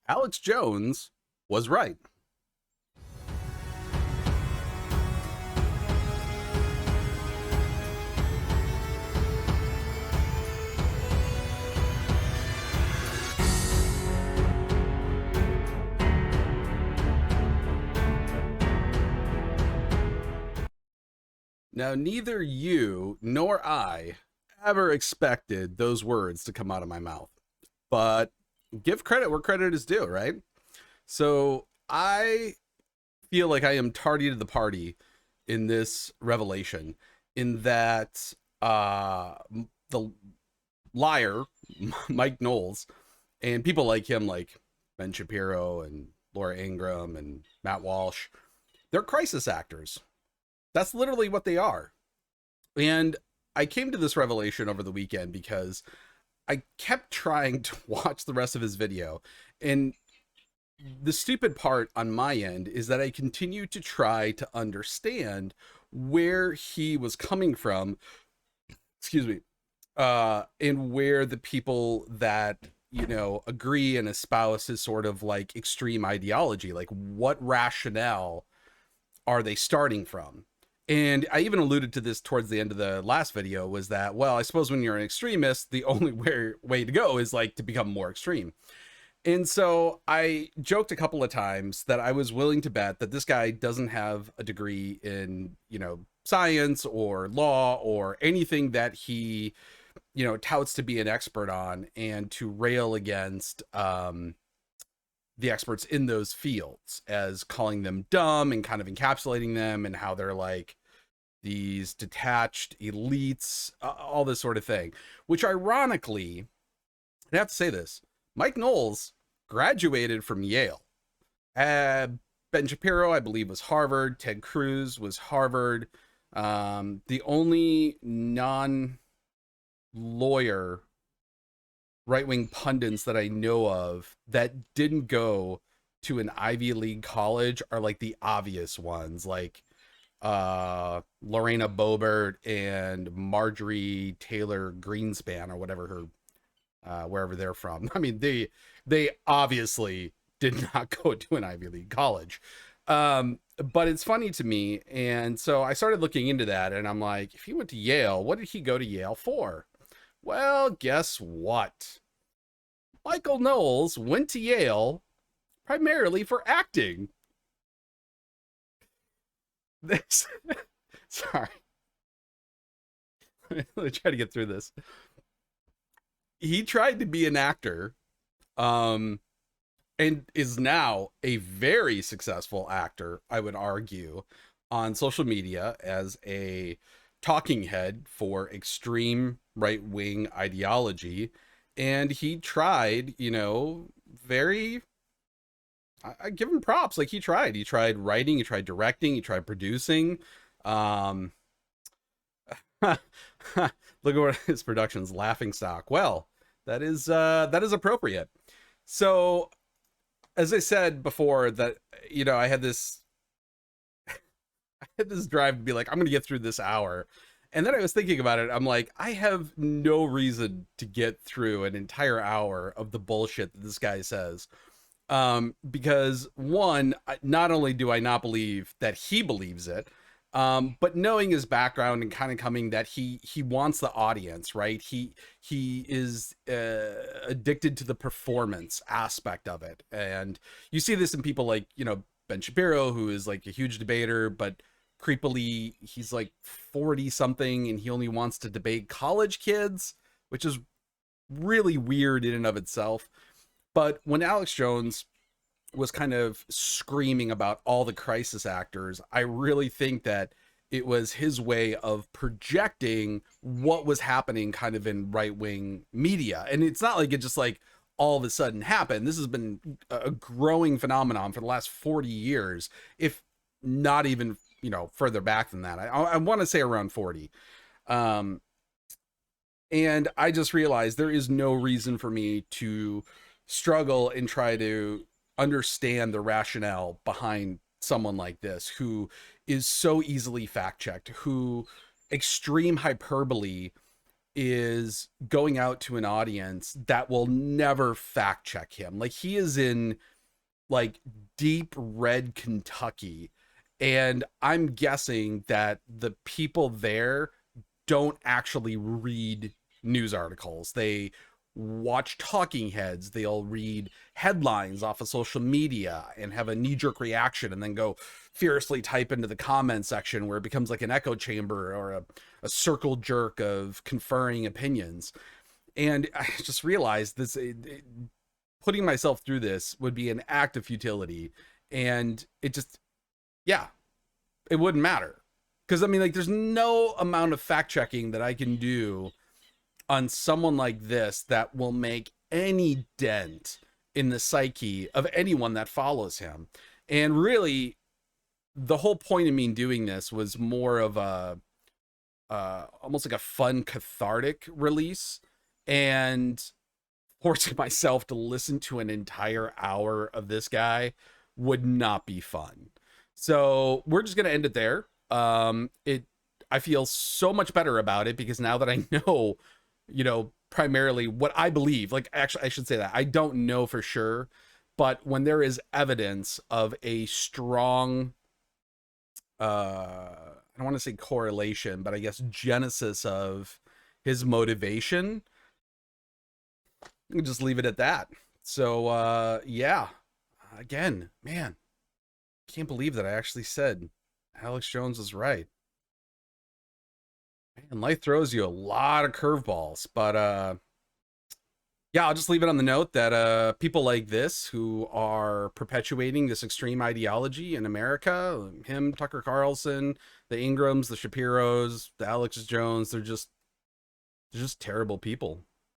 Alex Jones was right. Now, neither you nor I ever expected those words to come out of my mouth, but give credit where credit is due, right? So I feel like I am tardy to the party in this revelation, in that the liar, Mike Knowles, and people like him, like Ben Shapiro and Laura Ingraham and Matt Walsh, they're crisis actors. That's literally what they are. And I came to this revelation over the weekend because I kept trying to watch the rest of his video. And the stupid part on my end is that I continue to try to understand where he was coming from, excuse me, and where the people that, agree and espouse his sort of like extreme ideology, like what rationale are they starting from? And I even alluded to this towards the end of the last video, was that, well, I suppose when you're an extremist, the only way to go is like to become more extreme. And so I joked a couple of times that I was willing to bet that this guy doesn't have a degree in, science or law or anything that he, touts to be an expert on, and to rail against the experts in those fields as calling them dumb and kind of encapsulating them, and how they're like these detached elites, all this sort of thing. Which ironically, I have to say this, Mike Knowles graduated from Yale. Ben Shapiro, I believe, was Harvard. Ted Cruz was Harvard. The only non-lawyer right-wing pundits that I know of that didn't go to an Ivy League college are like the obvious ones, like Lorena Bobert and Marjorie Taylor Greenspan, or whatever her wherever they're from. I mean, they obviously did not go to an Ivy League college. But it's funny to me, and so I started looking into that, and I'm like, if he went to Yale, what did he go to Yale for? Well, guess what? Michael Knowles went to Yale primarily for acting. This, sorry, let me try to get through this. He tried to be an actor, um, and is now a very successful actor, I would argue, on social media as a talking head for extreme right wing ideology. And he tried, very, I give him props. Like, he tried writing, he tried directing, he tried producing. Um, Look at what his production's laughing stock. Well, that is appropriate. So, as I said before, that I had this drive to be like, I'm gonna get through this hour. And then I was thinking about it. I'm like, I have no reason to get through an entire hour of the bullshit that this guy says. Because one, not only do I not believe that he believes it, but knowing his background and kind of coming that he wants the audience, right? He is addicted to the performance aspect of it, and you see this in people like Ben Shapiro, who is like a huge debater, but creepily he's like 40 something, and he only wants to debate college kids, which is really weird in and of itself. But when Alex Jones was kind of screaming about all the crisis actors, I really think that it was his way of projecting what was happening kind of in right-wing media. And it's not like it just like all of a sudden happened. This has been a growing phenomenon for the last 40 years, if not even, further back than that. I want to say around 40. Um, and I just realized there is no reason for me to struggle and try to understand the rationale behind someone like this, who is so easily fact checked, who extreme hyperbole is going out to an audience that will never fact check him. Like, he is in like deep red Kentucky, and I'm guessing that the people there don't actually read news articles. They watch talking heads, they'll read headlines off of social media and have a knee-jerk reaction, and then go fiercely type into the comment section where it becomes like an echo chamber or a circle jerk of conferring opinions. And I just realized this, putting myself through this would be an act of futility. And it just, yeah, it wouldn't matter. Because I mean, like, there's no amount of fact checking that I can do on someone like this that will make any dent in the psyche of anyone that follows him. And really, the whole point of me doing this was more of a almost like a fun cathartic release, and forcing myself to listen to an entire hour of this guy would not be fun. So we're just gonna end it there. I feel so much better about it because now that I know, primarily what I believe, like, actually, I should say that I don't know for sure, but when there is evidence of a strong, I don't want to say correlation, but I guess genesis of his motivation, just leave it at that. So, yeah, again, man, can't believe that I actually said Alex Jones was right. Man, life throws you a lot of curveballs, but yeah, I'll just leave it on the note that people like this, who are perpetuating this extreme ideology in America, him, Tucker Carlson, the Ingrams, the Shapiros, the Alex Jones, they're just terrible people.